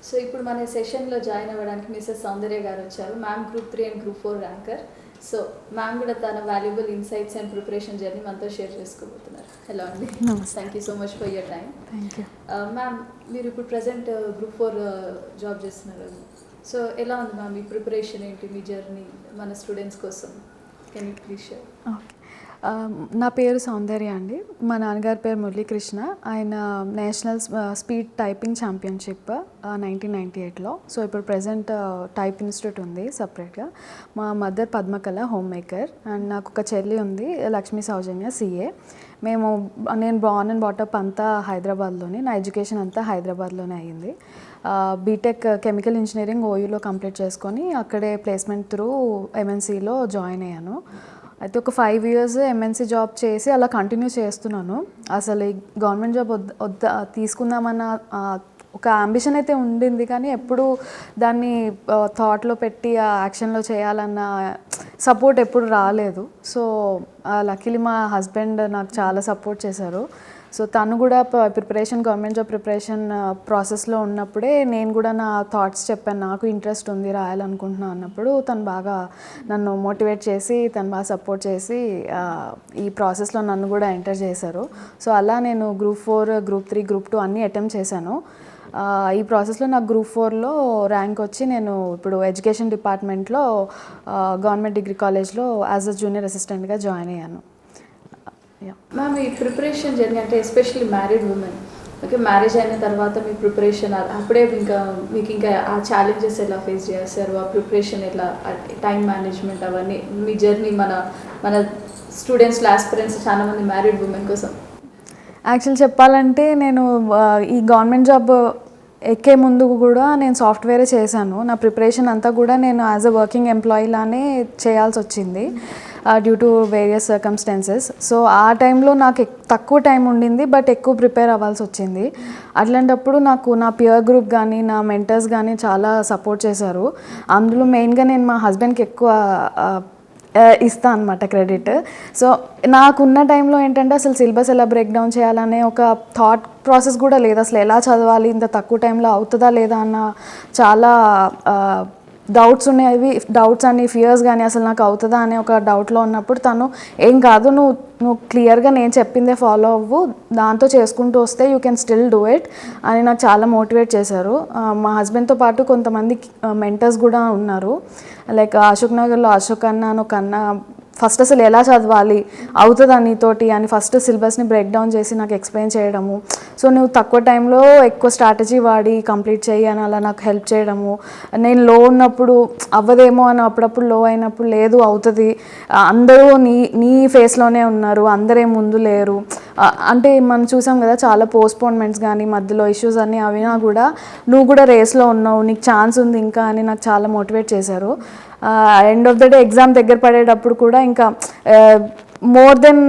So ఇప్పుడు మన సెషన్లో జాయిన్ అవ్వడానికి మిస్సెస్ సౌందర్య గారు వచ్చారు. Ma'am group 3 and group 4 ranker. So ma'am కూడా తన valuable insights and preparation journey మనతో షేర్ చేసుకోబోతున్నారు. హలో అండి, thank you so much for your time. Thank you. Ma'am, మీరు ఇప్పుడు ప్రజెంట్ గ్రూప్ 4 జాబ్ చేస్తున్నారు. సో ఎలా ఉంది మ్యామ్ మీ ప్రిపరేషన్ ఏంటి, మీ జర్నీ మన స్టూడెంట్స్ కోసం? Can you please share? Okay, నా పేరు సౌందర్య అండి. మా నాన్నగారి పేరు మురళీకృష్ణ. ఆయన నేషనల్ స్పీడ్ టైపింగ్ ఛాంపియన్షిప్ 1998లో. సో ఇప్పుడు ప్రజెంట్ టైప్ ఇన్స్టిట్యూట్ ఉంది సపరేట్గా. మా mother Padmakala home maker, and నాకు ఒక చెల్లి ఉంది లక్ష్మీ సౌజన్య CA. నేను బార్న్ అండ్ బాటప్ అంతా హైదరాబాద్లోనే, నా ఎడ్యుకేషన్ అంతా హైదరాబాద్లోనే అయ్యింది. బీటెక్ కెమికల్ ఇంజనీరింగ్ OUలో కంప్లీట్ చేసుకొని అక్కడే ప్లేస్మెంట్ త్రూ MNCలో జాయిన్ అయ్యాను. అయితే ఒక 5 years MNC జాబ్ చేసి అలా కంటిన్యూ చేస్తున్నాను. అసలు ఈ గవర్నమెంట్ జాబ్ తీసుకుందామన్న ఒక అంబిషన్ అయితే ఉండింది, కానీ ఎప్పుడు దాన్ని థాట్లో పెట్టి ఆ యాక్షన్లో చేయాలన్న సపోర్ట్ ఎప్పుడు రాలేదు. సో లక్కీలీ మా హస్బెండ్ నాకు చాలా సపోర్ట్ చేశారు. సో తను కూడా గవర్నమెంట్ జాబ్ ప్రిపరేషన్ ప్రాసెస్లో ఉన్నప్పుడే నేను కూడా నా థాట్స్ చెప్పాను, నాకు ఇంట్రెస్ట్ ఉంది రాయాలనుకుంటున్నాను అన్నప్పుడు తను బాగా నన్ను మోటివేట్ చేసి, తను బాగా సపోర్ట్ చేసి ఈ ప్రాసెస్లో నన్ను కూడా ఎంటర్ చేశారు. సో అలా నేను గ్రూప్ 4, గ్రూప్ 3, గ్రూప్ 2 అన్నీ అటెంప్ట్ చేశాను. ఈ ప్రాసెస్లో నాకు గ్రూప్ 4లో ర్యాంక్ వచ్చి నేను ఇప్పుడు ఎడ్యుకేషన్ డిపార్ట్మెంట్లో గవర్నమెంట్ డిగ్రీ కాలేజ్లో యాజ్ అ జూనియర్ అసిస్టెంట్గా జాయిన్ అయ్యాను. మ్యామ్, ఈ ప్రిపరేషన్ జర్నీ అంటే especially married women, okay, marriage అయిన తర్వాత మీ ప్రిపరేషన్ అప్పుడే మీకు ఇంకా ఆ ఛాలెంజెస్ ఎలా ఫేస్ చేస్తారు, ఆ ప్రిపరేషన్ ఎలా, టైం మేనేజ్మెంట్, అవన్నీ మీ జర్నీ మన స్టూడెంట్స్లో ఆస్పిరెంట్స్ చాలామంది మ్యారీడ్ ఉమెన్ కోసం. యాక్చువల్ చెప్పాలంటే నేను ఈ గవర్నమెంట్ జాబ్ ఎక్కే ముందు కూడా నేను సాఫ్ట్వేరే చేశాను. నా ప్రిపరేషన్ అంతా కూడా నేను యాజ్ అ వర్కింగ్ ఎంప్లాయీ లానే చేయాల్సి వచ్చింది due to various circumstances. So ఆ టైంలో నాకు తక్కువ టైం ఉండింది, బట్ ఎక్కువ ప్రిపేర్ అవ్వాల్సి వచ్చింది. అట్లాంటప్పుడు నాకు నా పియర్ గ్రూప్ కానీ నా మెంటర్స్ కానీ చాలా సపోర్ట్ చేశారు. అందులో మెయిన్గా నేను మా హస్బెండ్కి ఎక్కువ ఇస్తా అనమాట క్రెడిట్. సో నాకున్న టైంలో ఏంటంటే అసలు సిలబస్ ఎలా బ్రేక్ డౌన్ చేయాలనే ఒక థాట్ ప్రాసెస్ కూడా లేదు. అసలు ఎలా చదవాలి, ఇంత తక్కువ టైంలో అవుతుందా లేదా అన్న చాలా డౌట్స్ ఉన్నాయి. డౌట్స్ అని ఫియర్స్ కానీ అసలు నాకు అవుతుందా అనే ఒక డౌట్లో ఉన్నప్పుడు తను ఏం కాదు, నువ్వు క్లియర్గా నేను చెప్పిందే ఫాలో అవ్వు, దాంతో చేసుకుంటూ వస్తే you can still do it అని నాకు చాలా మోటివేట్ చేశారు. మా హస్బెండ్తో పాటు కొంతమంది మెంటర్స్ కూడా ఉన్నారు. లైక్ అశోక్ నగర్లో అశోక్ అన్న అని ఒక అన్న ఫస్ట్ అసలు ఎలా చదవాలి, అవుతుందా నీతోటి అని ఫస్ట్ సిలబస్ని బ్రేక్ డౌన్ చేసి నాకు ఎక్స్ప్లెయిన్ చేయడము. సో నువ్వు తక్కువ టైంలో ఎక్కువ స్ట్రాటజీ వాడి కంప్లీట్ చేయి అని అలా నాకు హెల్ప్ చేయడము. నేను లో ఉన్నప్పుడు అవ్వదేమో అని అప్పుడప్పుడు లో అయినప్పుడు లేదు అవుతుంది, అందరూ నీ ఫేస్లోనే ఉన్నారు, అందరే ముందు లేరు అంటే మనం చూసాం కదా చాలా పోస్ట్పోన్మెంట్స్ కానీ మధ్యలో ఇష్యూస్ అన్నీ అవినా కూడా నువ్వు కూడా రేస్లో ఉన్నావు, నీకు ఛాన్స్ ఉంది ఇంకా అని నాకు చాలా మోటివేట్ చేశారు. End of the day exam దగ్గర పడేటప్పుడు కూడా ఇంకా మోర్ దెన్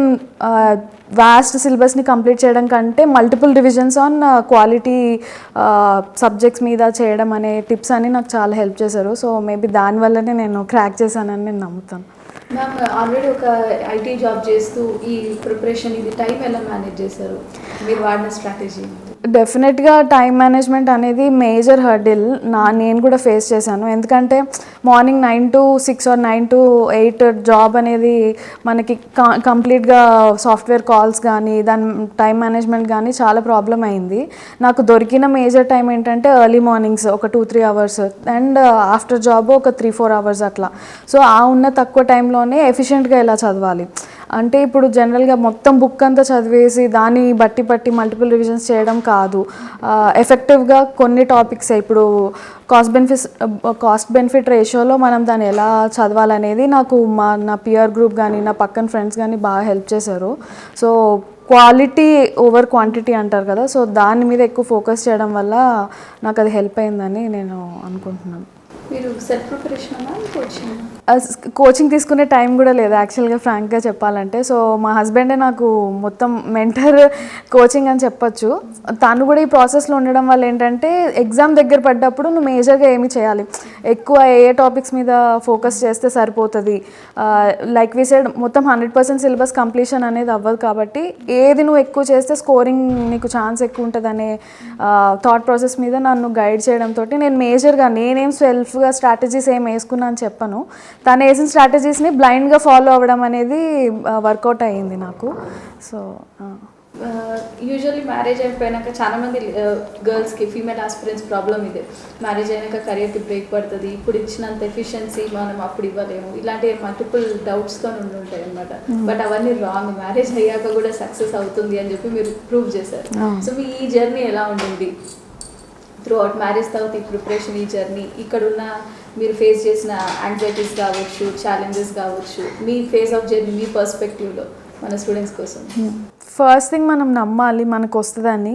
వాస్ట్ సిలబస్ని కంప్లీట్ చేయడం కంటే multiple revisions on quality subjects మీద చేయడం అనే టిప్స్ అని నాకు చాలా హెల్ప్ చేశారు. సో మేబీ దానివల్లనే నేను క్రాక్ చేశానని నేను నమ్ముతాను. మ్యామ్, ఆల్రెడీ ఒక IT జాబ్ చేస్తూ ఈ ప్రిపరేషన్ ఇది టైం ఎలా మేనేజ్ చేశారు, మీరు వాడిన స్ట్రాటజీ? డెఫినెట్గా టైం మేనేజ్మెంట్ అనేది మేజర్ హర్డిల్ నేను కూడా ఫేస్ చేశాను. ఎందుకంటే morning 9 to 6 or 9 to 8 job అనేది మనకి కంప్లీట్గా సాఫ్ట్వేర్ కాల్స్ కానీ దాని టైం మేనేజ్మెంట్ కానీ చాలా ప్రాబ్లం అయింది. నాకు దొరికిన మేజర్ టైం ఏంటంటే ఎర్లీ మార్నింగ్స్ ఒక 2-3 hours అండ్ ఆఫ్టర్ జాబ్ ఒక 3-4 hours అట్లా. సో ఆ ఉన్న తక్కువ టైంలోనే ఎఫిషియెంట్గా ఎలా చదవాలి అంటే ఇప్పుడు జనరల్గా మొత్తం బుక్ అంతా చదివేసి దాన్ని బట్టి మల్టిపుల్ రివిజన్స్ చేయడం కాదు. ఎఫెక్టివ్గా కొన్ని టాపిక్స్ ఇప్పుడు కాస్ట్ బెనిఫిట్ రేషియోలో మనం దాన్ని ఎలా చదవాలనేది నాకు నా పియర్ గ్రూప్ కానీ నా పక్కన ఫ్రెండ్స్ కానీ బాగా హెల్ప్ చేశారు. సో క్వాలిటీ ఓవర్ క్వాంటిటీ అంటారు కదా, సో దాని మీద ఎక్కువ ఫోకస్ చేయడం వల్ల నాకు అది హెల్ప్ అయిందని నేను అనుకుంటున్నాను. మీరు సెల్ఫ్ ప్రిపరేషన్ కోచింగ్? కోచింగ్ తీసుకునే టైం కూడా లేదు యాక్చువల్గా ఫ్రాంక్గా చెప్పాలంటే. సో మా హస్బెండే నాకు మొత్తం మెంటర్ కోచింగ్ అని చెప్పొచ్చు. తను కూడా ఈ ప్రాసెస్లో ఉండడం వల్ల ఏంటంటే ఎగ్జామ్ దగ్గర పడ్డప్పుడు నువ్వు మేజర్గా ఏమి చేయాలి, ఎక్కువ ఏ టాపిక్స్ మీద ఫోకస్ చేస్తే సరిపోతుంది, లైక్ వి సెడ్ మొత్తం 100% సిలబస్ కంప్లీషన్ అనేది అవ్వదు కాబట్టి ఏది నువ్వు ఎక్కువ చేస్తే స్కోరింగ్ నీకు ఛాన్స్ ఎక్కువ ఉంటుందనే థాట్ ప్రాసెస్ మీద నన్ను గైడ్ చేయడంతో నేను మేజర్గా నేనేం సెల్ఫ్గా స్ట్రాటజీస్ ఏం వేసుకున్నా అని చెప్పను. తను వేసిన స్ట్రాటజీస్ని బ్లైండ్గా ఫాలో అవ్వడం అనేది వర్కౌట్ అయ్యింది నాకు. సో యూజువల్లీ మ్యారేజ్ అయిపోయాక చాలామంది గర్ల్స్కి ఫీమేల్ ఆస్పిరెంట్స్ ప్రాబ్లమ్ ఇదే, మ్యారేజ్ అయినాక కెరియర్కి బ్రేక్ పడుతుంది, ఇప్పుడు ఇచ్చినంత ఎఫిషియన్సీ మనం అప్పుడు ఇవ్వలేము, ఇలాంటి మల్టిపుల్ డౌట్స్తో ఉంటాయి అనమాట. బట్ అవన్నీ రాంగ్, మ్యారేజ్ అయ్యాక కూడా సక్సెస్ అవుతుంది అని చెప్పి మీరు ప్రూవ్ చేశారు. సో మీ ఈ జర్నీ ఎలా ఉండింది త్రూ అవుట్ మ్యారేజ్ తర్వాత ఈ ప్రిపరేషన్, ఈ జర్నీ, ఇక్కడున్న మీరు ఫేస్ చేసిన యాంగ్జైటీస్ కావచ్చు, ఛాలెంజెస్ కావచ్చు, మీ ఫేస్ ఆఫ్ జర్నీ మీ పర్స్పెక్టివ్లో మన స్టూడెంట్స్ కోసం? ఫస్ట్ థింగ్ మనం నమ్మాలి మనకు వస్తుందని.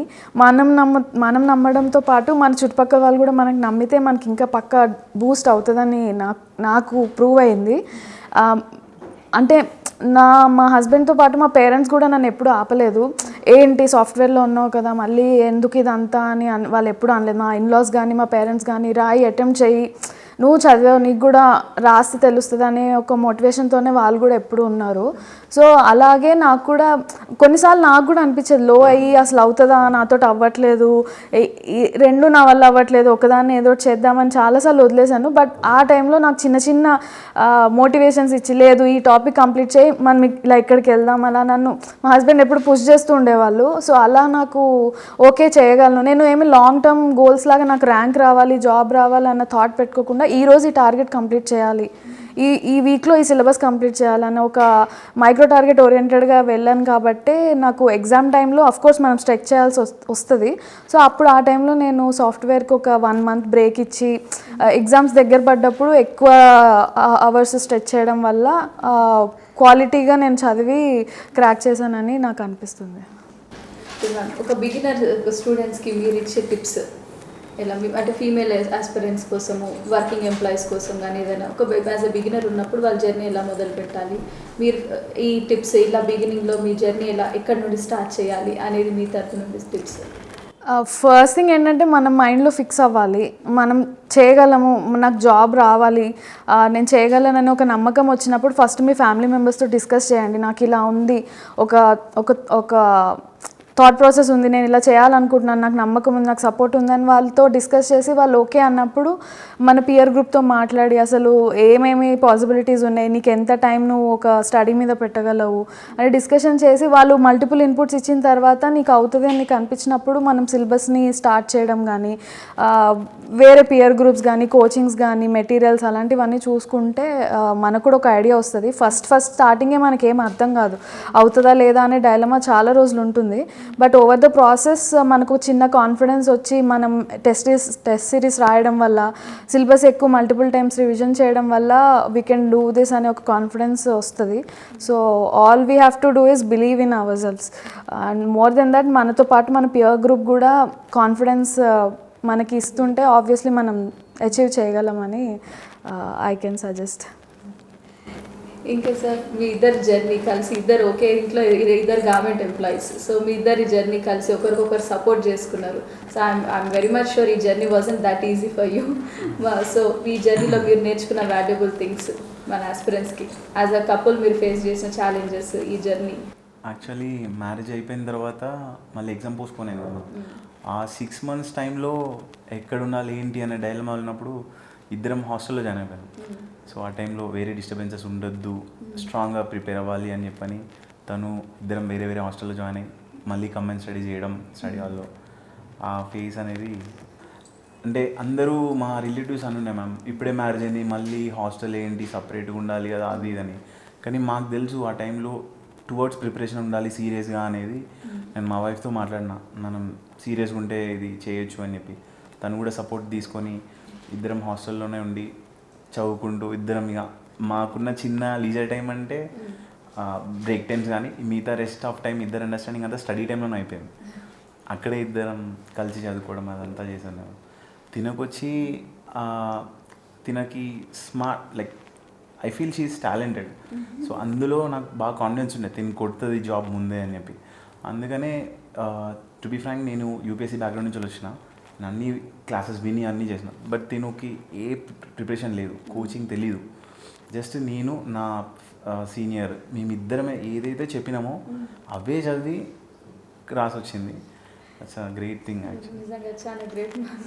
మనం నమ్మడంతో పాటు మన చుట్టుపక్కల వాళ్ళు కూడా మనకు నమ్మితే మనకి ఇంకా పక్క బూస్ట్ అవుతుందని నాకు ప్రూవ్ అయింది. అంటే మా హస్బెండ్తో పాటు మా పేరెంట్స్ కూడా నన్ను ఎప్పుడు ఆపలేదు. ఏంటి సాఫ్ట్వేర్లో ఉన్నావు కదా మళ్ళీ ఎందుకు ఇదంతా అని వాళ్ళు ఎప్పుడు అనలేదు. మా ఇన్లాస్ కానీ మా పేరెంట్స్ కానీ రాయి అటెంప్ట్ చెయ్యి, నువ్వు చదివావు నీకు కూడా రాస్తే తెలుస్తుంది అనే ఒక మోటివేషన్తోనే వాళ్ళు కూడా ఎప్పుడు ఉన్నారు. సో అలాగే నాకు కూడా కొన్నిసార్లు నాకు కూడా అనిపించేది లో అయ్యి అసలు అవుతుందా, నాతో అవ్వట్లేదు, రెండు నా వల్ల అవ్వట్లేదు, ఒకదాన్ని ఏదో చేద్దామని చాలాసార్లు వదిలేశాను. బట్ ఆ టైంలో నాకు చిన్న చిన్న మోటివేషన్స్ ఇచ్చి లేదు ఈ టాపిక్ కంప్లీట్ చేయి మనం ఇలా ఇక్కడికి వెళ్దాం, అలా నన్ను మా హస్బెండ్ ఎప్పుడు పుష్ చేస్తూ ఉండేవాళ్ళు. సో అలా నాకు ఓకే చేయగలను, నేను ఏమి లాంగ్ టర్మ్ గోల్స్ లాగా నాకు ర్యాంక్ రావాలి జాబ్ రావాలి అన్న థాట్ పెట్టుకోకుండా ఈరోజు ఈ టార్గెట్ కంప్లీట్ చేయాలి, ఈ వీక్లో ఈ సిలబస్ కంప్లీట్ చేయాలన్న ఒక మైక్రో టార్గెట్ ఓరియంటెడ్గా వెళ్ళాను. కాబట్టి నాకు ఎగ్జామ్ టైంలో అఫ్కోర్స్ మనం స్ట్రెక్ చేయాల్సి వస్తుంది. సో అప్పుడు ఆ టైంలో నేను సాఫ్ట్వేర్కి ఒక 1 month బ్రేక్ ఇచ్చి ఎగ్జామ్స్ దగ్గర పడ్డప్పుడు ఎక్కువ అవర్స్ స్ట్రెచ్ చేయడం వల్ల క్వాలిటీగా నేను చదివి క్రాక్ చేశానని నాకు అనిపిస్తుంది. ఒక బిగినర్ స్టూడెంట్స్కి మీరు ఇచ్చే టిప్స్ ఎలా, అంటే ఫీమేల్ ఆస్పిరెంట్స్ కోసము, వర్కింగ్ ఎంప్లాయీస్ కోసం కానీ ఏదైనా ఒక యాజ్ ఎ బిగినర్ ఉన్నప్పుడు వాళ్ళ జర్నీ ఎలా మొదలు పెట్టాలి, మీరు ఈ టిప్స్ ఇలా బిగినింగ్లో మీ జర్నీ ఎలా ఎక్కడి నుండి స్టార్ట్ చేయాలి అనేది మీ తరఫు నుండి టిప్స్? ఫస్ట్ థింగ్ ఏంటంటే మనం మైండ్లో ఫిక్స్ అవ్వాలి, మనం చేయగలము, నాకు జాబ్ రావాలి, నేను చేయగలనని ఒక నమ్మకం వచ్చినప్పుడు ఫస్ట్ మీ ఫ్యామిలీ మెంబర్స్తో డిస్కస్ చేయండి. నాకు ఇలా ఉంది, ఒక థాట్ ప్రాసెస్ ఉంది, నేను ఇలా చేయాలనుకుంటున్నాను, నాకు నమ్మకం ఉంది, నాకు సపోర్ట్ ఉందని వాళ్ళతో డిస్కస్ చేసి వాళ్ళు ఓకే అన్నప్పుడు మన పియర్ గ్రూప్తో మాట్లాడి అసలు ఏమేమి పాసిబిలిటీస్ ఉన్నాయి, నీకు ఎంత టైం నువ్వు ఒక స్టడీ మీద పెట్టగలవు అని డిస్కషన్ చేసి వాళ్ళు మల్టిపుల్ ఇన్పుట్స్ ఇచ్చిన తర్వాత నీకు అవుతుంది అని నీకు అనిపించినప్పుడు మనం సిలబస్ని స్టార్ట్ చేయడం కానీ వేరే పియర్ గ్రూప్స్ కానీ కోచింగ్స్ కానీ మెటీరియల్స్ అలాంటివన్నీ చూసుకుంటే మనకు కూడా ఒక ఐడియా వస్తుంది. ఫస్ట్ స్టార్టింగే మనకి ఏం అర్థం కాదు, అవుతుందా లేదా అనే డైలమా చాలా రోజులు ఉంటుంది. బట్ ఓవర్ ద ప్రాసెస్ మనకు చిన్న కాన్ఫిడెన్స్ వచ్చి మనం టెస్ట్ సిరీస్ రాయడం వల్ల, సిలబస్ ఎక్కువ మల్టిపుల్ టైమ్స్ రివిజన్ చేయడం వల్ల వీ కెన్ డూ దిస్ అనే ఒక కాన్ఫిడెన్స్ వస్తుంది. So all we have to do is believe in ourselves and more than that మనతో పాటు మన పియర్ గ్రూప్ కూడా కాన్ఫిడెన్స్ మనకి ఇస్తుంటే ఆబ్వియస్లీ మనం అచీవ్ చేయగలమని ఐ కెన్ సజెస్ట్. ఇంకా సార్ మీ ఇద్దరు జర్నీ కలిసి, ఇద్దరు ఒకే ఇంట్లో ఇద్దరు గవర్నమెంట్ ఎంప్లాయీస్, సో మీ ఇద్దరి జర్నీ కలిసి ఒకరికొకరు సపోర్ట్ చేసుకున్నారు. So I'm very much sure ఈ journey wasn't that easy for you. So ఈ జర్నీలో మీరు నేర్చుకున్న వాల్యుబుల్ థింగ్స్ మన ఆస్పిరెంట్స్కి యాజ్ అ కపుల్ మీరు ఫేస్ చేసిన ఛాలెంజెస్ ఈ జర్నీ. యాక్చువల్లీ మ్యారేజ్ అయిపోయిన తర్వాత మళ్ళీ ఎగ్జామ్ పోస్ట్పోన్ అయింది కదా, ఆ 6 months టైంలో ఎక్కడ ఉండాలి ఏంటి అనే డైలమా ఉన్నప్పుడు ఇద్దరం హాస్టల్లో జాయిన్ అయిపోయాను. సో ఆ టైంలో వేరే డిస్టర్బెన్సెస్ ఉండొద్దు, స్ట్రాంగ్గా ప్రిపేర్ అవ్వాలి అని చెప్పని తను ఇద్దరం వేరే హాస్టల్లో జాయిన్ అయ్యి మళ్ళీ కంబైన్ స్టడీ చేయడం స్టడీ హాల్లో. ఆ ఫేస్ అనేది అంటే అందరూ మా రిలేటివ్స్ అని ఉన్నాయి మ్యామ్, ఇప్పుడే మ్యారేజ్ అయింది మళ్ళీ హాస్టల్ ఏంటి సపరేట్గా ఉండాలి కదా అది ఇదని. కానీ మాకు తెలుసు ఆ టైంలో టువర్డ్స్ ప్రిపరేషన్ ఉండాలి సీరియస్గా అనేది. నేను మా వైఫ్తో మాట్లాడినా, మనం సీరియస్గా ఉంటే ఇది చేయొచ్చు అని చెప్పి. తను కూడా సపోర్ట్ తీసుకొని ఇద్దరం హాస్టల్లోనే ఉండి చదువుకుంటూ ఇద్దరం ఇక మాకున్న చిన్న లీజర్ టైం అంటే బ్రేక్ టైమ్స్ కానీ మిగతా రెస్ట్ ఆఫ్ టైం ఇద్దరు అండర్స్టాండింగ్ అంతా స్టడీ టైంలోనే అయిపోయింది. అక్కడే ఇద్దరం కలిసి చదువుకోవడం అదంతా చేశాను. తినకొచ్చి తినకి smart like I feel she is talented. So అందులో నాకు బాగా కాన్ఫిడెన్స్ ఉండే తిని కొడుతుంది జాబ్ ముందే అని చెప్పి. అందుకనే టు బి ఫ్రాంక్ నేను యూపీఎస్సీ బ్యాక్గ్రౌండ్ నుంచి వచ్చిన, నేను అన్ని క్లాసెస్ విని అన్నీ చేసిన. బట్ తినుకి ఏ ప్రిపరేషన్ లేదు, కోచింగ్ తెలీదు. జస్ట్ నేను నా సీనియర్ మేమిద్దరమే ఏదైతే చెప్పినామో అవే చదివి రాసి వచ్చింది. That's a great thing actually. నిజంగా చాలా గ్రేట్ మ్యామ్.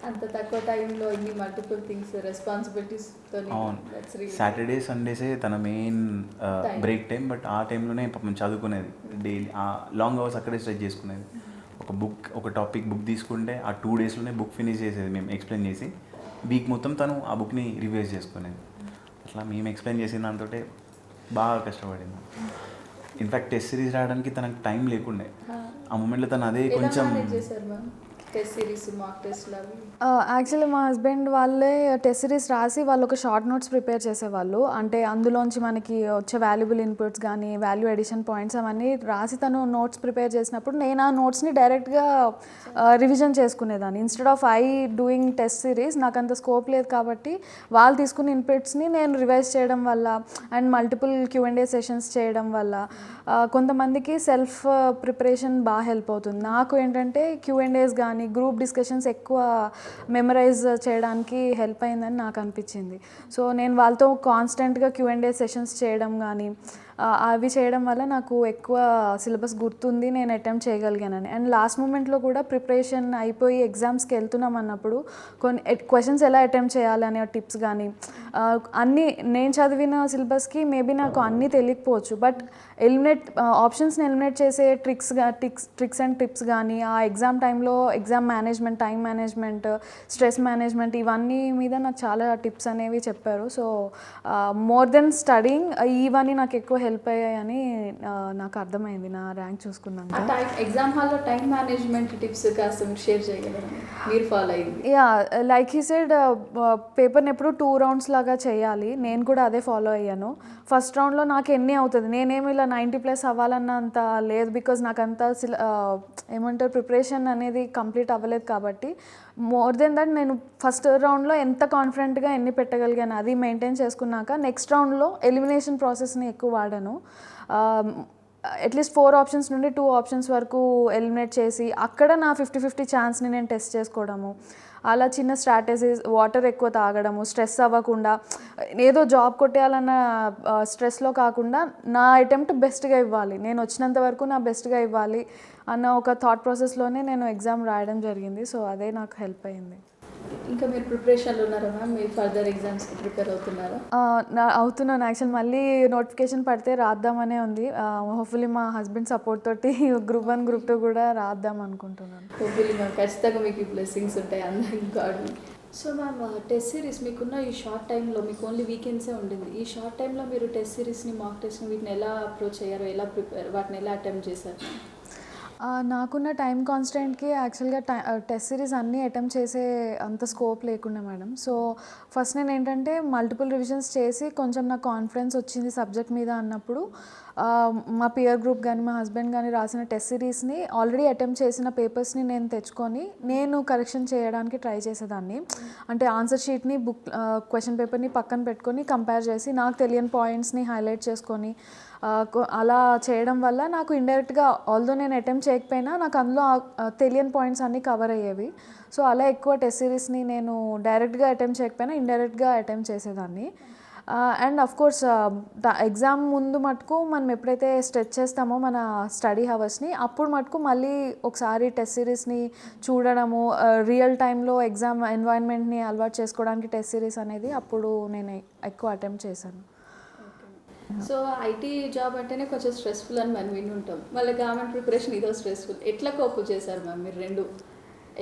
అంత తక్కువ టైంలో ఇన్ని మల్టిపుల్ థింగ్స్ రెస్పాన్సిబిలిటీస్తో. అవును, సాటర్డే సండేసే తన మెయిన్ బ్రేక్ టైం. బట్ ఆ టైంలోనే పాపం చదువుకునేది డైలీ. ఆ లాంగ్ అవర్స్ అక్కడే స్ట్రెచ్ చేసుకునేది. ఒక టాపిక్ బుక్ తీసుకుంటే ఆ 2 డేస్లోనే బుక్ ఫినిష్ చేసేది మేము ఎక్స్ప్లెయిన్ చేసి. వీక్ మొత్తం తను ఆ బుక్ని రివైజ్ చేసుకునేది. అట్లా మేము ఎక్స్ప్లెయిన్ చేసిన దాంతో బాగా కష్టపడింది. ఇన్ఫ్యాక్ట్ టెస్ట్ సిరీస్ రాయడానికి తనకు టైం లేకుండే. ఆ మూమెంట్లో తను అదే కొంచెం చేశారు మ్యామ్ టెస్ట్ సిరీస్, మాక్ టెస్ట్లు అవి? యాక్చువల్లీ మా హస్బెండ్ వాళ్ళే టెస్ట్ సిరీస్ రాసి వాళ్ళు ఒక షార్ట్ నోట్స్ ప్రిపేర్ చేసేవాళ్ళు. అంటే అందులోంచి మనకి వచ్చే వాల్యుబుల్ ఇన్పుట్స్ కానీ వాల్యూ ఎడిషన్ పాయింట్స్ అవన్నీ రాసి తను నోట్స్ ప్రిపేర్ చేసినప్పుడు నేను ఆ నోట్స్ని డైరెక్ట్గా రివిజన్ చేసుకునేదాన్ని. Instead of I doing test series నాకు అంత స్కోప్ లేదు కాబట్టి వాళ్ళు తీసుకున్న ఇన్పుట్స్ని నేను రివైజ్ చేయడం వల్ల అండ్ మల్టిపుల్ Q&A సెషన్స్ చేయడం వల్ల కొంతమందికి సెల్ఫ్ ప్రిపరేషన్ బాగా హెల్ప్ అవుతుంది. నాకు ఏంటంటే Q&As కానీ గ్రూప్ డిస్కషన్స్ ఎక్కువ మెమరైజ్ చేయడానికి హెల్ప్ అయిందని నాకు అనిపించింది. సో నేను వాళ్ళతో కాన్స్టెంట్గా Q&A సెషన్స్ చేయడం కానీ అవి చేయడం వల్ల నాకు ఎక్కువ సిలబస్ గుర్తుంది, నేను అటెంప్ట్ చేయగలిగానని. అండ్ లాస్ట్ మూమెంట్లో కూడా ప్రిపరేషన్ అయిపోయి ఎగ్జామ్స్కి వెళ్తున్నాం అన్నప్పుడు కొన్ని క్వశ్చన్స్ ఎలా అటెంప్ట్ చేయాలనే టిప్స్ కానీ అన్నీ నేను చదివిన సిలబస్కి మేబీ నాకు అన్నీ తెలియకపోవచ్చు. బట్ ఆప్షన్స్ని ఎలిమినేట్ చేసే ట్రిక్స్ అండ్ టిప్స్ కానీ ఆ ఎగ్జామ్ టైంలో exam management, time management, stress management ఇవన్నీ మీద నాకు చాలా టిప్స్ అనేవి చెప్పారు. సో మోర్ దెన్ స్టడీయింగ్ ఇవన్నీ నాకు ఎక్కువ హెల్ప్ అయ్యాయని నాకు అర్థమైంది నా ర్యాంక్ చూసుకున్నాక. ఎగ్జామ్ హాల్లో టైం మేనేజ్మెంట్ టిప్స్ కాస్త మీరు షేర్ చేయగలరా, మీరు ఫాలో అయ్యింది? యా, లైక్ హీ సెడ్ పేపర్ని ఎప్పుడు 2 రౌండ్స్ లాగా చేయాలి. నేను కూడా అదే ఫాలో అయ్యాను. ఫస్ట్ రౌండ్లో నాకు ఎన్ని అవుతుంది, నేనేమి ఇలా 90+ అవ్వాలన్న అంత లేదు. బికాజ్ నాకు అంత ఏమంటారు ప్రిపరేషన్ అనేది కంప్లీట్ అవ్వలేదు కాబట్టి మోర్ దెన్ దట్ నేను ఫస్ట్ రౌండ్లో ఎంత కాన్ఫిడెంట్గా ఎన్ని పెట్టగలిగాను అది మెయింటైన్ చేసుకున్నాక నెక్స్ట్ రౌండ్లో ఎలిమినేషన్ ప్రాసెస్ని ఎక్కువ వాడాను. అట్లీస్ట్ 4 ఆప్షన్స్ నుండి 2 ఆప్షన్స్ వరకు ఎలిమినేట్ చేసి అక్కడ నా 50-50 ఛాన్స్ని నేను టెస్ట్ చేసుకోవడము. అలా చిన్న స్ట్రాటజీస్, వాటర్ ఎక్కువ తాగడము, స్ట్రెస్ అవ్వకుండా ఏదో జాబ్ కొట్టేయాలన్న స్ట్రెస్లో కాకుండా నా అటెంప్ట్ బెస్ట్గా ఇవ్వాలి, నేను వచ్చినంత వరకు నా బెస్ట్గా ఇవ్వాలి అన్న ఒక థాట్ ప్రాసెస్లోనే నేను ఎగ్జామ్ రాయడం జరిగింది. సో అదే నాకు హెల్ప్ అయింది. ఇంకా మీరు ప్రిపరేషన్లో ఉన్నారా మ్యామ్? మీరు ఫర్దర్ ఎగ్జామ్స్కి ప్రిపేర్ అవుతున్నారా? అవుతున్నాను. యాక్చువల్ మళ్ళీ నోటిఫికేషన్ పడితే రాద్దామనే ఉంది. హోప్ఫుల్లీ మా హస్బెండ్ సపోర్ట్ తోటి గ్రూప్ 1, గ్రూప్ 2 కూడా రాద్దాం అనుకుంటున్నాను. హోప్ఫుల్లీ మ్యామ్ ఖచ్చితంగా మీకు బ్లెస్సింగ్స్ ఉంటాయి అందరికి God. So ma'am test series మీకున్న ఈ షార్ట్ టైంలో మీకు ఓన్లీ వీకెండ్సే ఉండింది. ఈ షార్ట్ టైంలో మీరు టెస్ట్ సిరీస్ని, మాక్ టెస్ట్ని వీటిని ఎలా అప్రోచ్ అయ్యారు, ఎలా వాటిని ఎలా అటెంప్ట్ చేశారు? నాకున్న టైం కాన్స్టెంట్కి యాక్చువల్గా టెస్ట్ సిరీస్ అన్నీ అటెంప్ట్ చేసే అంత స్కోప్ లేకుండా మేడం. సో ఫస్ట్ నేను ఏంటంటే మల్టిపుల్ రివిజన్స్ చేసి కొంచెం నాకు కాన్ఫిడెన్స్ వచ్చింది సబ్జెక్ట్ మీద అన్నప్పుడు మా పియర్ గ్రూప్ కానీ మా హస్బెండ్ కానీ రాసిన టెస్ట్ సిరీస్ని ఆల్రెడీ అటెంప్ట్ చేసిన పేపర్స్ని నేను తెచ్చుకొని నేను కరెక్షన్ చేయడానికి ట్రై చేసేదాన్ని. అంటే ఆన్సర్ షీట్ని క్వశ్చన్ పేపర్ని పక్కన పెట్టుకొని కంపేర్ చేసి నాకు తెలియని పాయింట్స్ని హైలైట్ చేసుకొని అలా చేయడం వల్ల నాకు ఇండైరెక్ట్గా ఆల్దో నేను అటెంప్ట్ చేయకపోయినా నాకు అందులో తెలియని పాయింట్స్ అన్నీ కవర్ అయ్యేవి. సో అలా ఎక్కువ టెస్ట్ సిరీస్ని నేను డైరెక్ట్గా అటెంప్ట్ చేయకపోయినా ఇండైరెక్ట్గా అటెంప్ట్ చేసేదాన్ని. అండ్ అఫ్ కోర్స్ ఎగ్జామ్ ముందు మటుకు మనం ఎప్పుడైతే స్ట్రెచ్ చేస్తామో మన స్టడీ హవర్స్ని అప్పుడు మటుకు మళ్ళీ ఒకసారి టెస్ట్ సిరీస్ని చూడడము, రియల్ టైంలో ఎగ్జామ్ ఎన్వైర్న్మెంట్ని అలవాటు చేసుకోవడానికి టెస్ట్ సిరీస్ అనేది అప్పుడు నేను ఎక్కువ అటెంప్ట్ చేశాను. సో ఐటీ జాబ్ అంటేనే కొంచెం స్ట్రెస్ఫుల్ అని మనం విని ఉంటాం. మళ్ళీ గవర్నమెంట్ ప్రిపరేషన్ ఇదో స్ట్రెస్ఫుల్. ఎట్లా కోప్ చేశారు మ్యామ్ మీరు? రెండు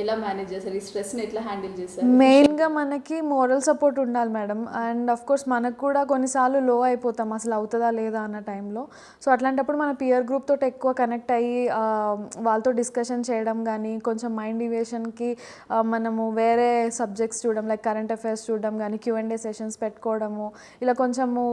ఎలా మేనేజ్ చేశారు? ఈ స్ట్రెస్ని ఎట్లా హ్యాండిల్ చేశారు? మెయిన్గా మనకి మోరల్ సపోర్ట్ ఉండాలి మేడం. అండ్ ఆఫ్ కోర్స్ మనకు కూడా కొన్నిసార్లు లో అయిపోతాం అసలు అవుతుందా లేదా అన్న టైంలో. సో అట్లాంటప్పుడు మన పియర్ గ్రూప్ తోటి ఎక్కువ కనెక్ట్ అయ్యి వాళ్ళతో డిస్కషన్ చేయడం కానీ, కొంచెం మైండ్ డివేషన్కి మనము వేరే సబ్జెక్ట్స్ చూడడం లైక్ కరెంట్ అఫైర్స్ చూడడం కానీ, Q&A సెషన్స్ పెట్టుకోవడము, ఇలా కొంచెము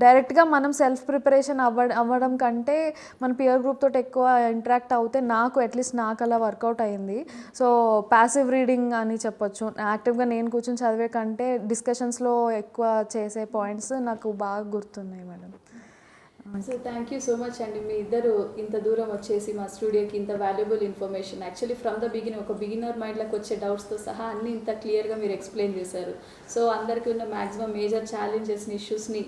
డైరెక్ట్గా మనం సెల్ఫ్ ప్రిపరేషన్ అవ్వడం కంటే మన పియర్ గ్రూప్ తోటి ఎక్కువ ఇంటరాక్ట్ అవుతే నాకు అట్లీస్ట్ నాకు అలా వర్కౌట్ అయ్యింది. సో ప్యాసివ్ రీడింగ్ అని చెప్పొచ్చు. యాక్టివ్గా నేను కూర్చొని చదివే కంటే డిస్కషన్స్లో ఎక్కువ చేసే పాయింట్స్ నాకు బాగా గుర్తున్నాయి madam. So thank you so much అండి. మీ ఇద్దరు ఇంత దూరం వచ్చేసి మా స్టూడియోకి ఇంత valuable information actually from the beginning ఒక బిగినర్ మైండ్లోకి వచ్చే డౌట్స్తో సహా అన్నీ ఇంత క్లియర్గా మీరు ఎక్స్ప్లెయిన్ చేశారు. సో అందరికీ ఉన్న మ్యాక్సిమం మేజర్ ఛాలెంజెస్ని ఇష్యూస్ని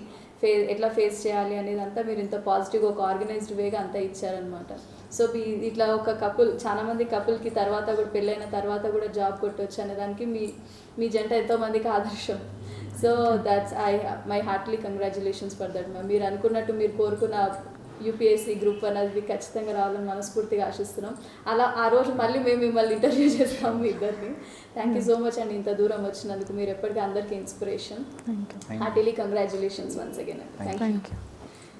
ఎట్లా ఫేస్ చేయాలి అనేది అంతా మీరు ఇంత పాజిటివ్గా ఒక ఆర్గనైజ్డ్ వేగా అంతా ఇచ్చారనమాట. సో ఇట్లా ఒక చాలామంది కపుల్కి తర్వాత కూడా పెళ్ళైన తర్వాత కూడా జాబ్ కొట్టవచ్చు అనే దానికి మీ జంట ఎంతోమందికి ఆదర్శం. So that's my heartly congratulations for that ma'am. మీరు అనుకున్నట్టు మీరు కోరుకున్న యూపీఎస్సీ గ్రూప్ అనేది ఖచ్చితంగా రావాలని మనస్ఫూర్తిగా ఆశిస్తున్నాం. అలా ఆ రోజు మళ్ళీ మేము మిమ్మల్ని ఇంటర్వ్యూ చేస్తాము మీ ఇద్దరిని. థ్యాంక్ యూ సో మచ్ అండి ఇంత దూరం వచ్చినందుకు. మీరు ఎప్పటికీ అందరికీ inspiration. Hartley congratulations once again. Thank you.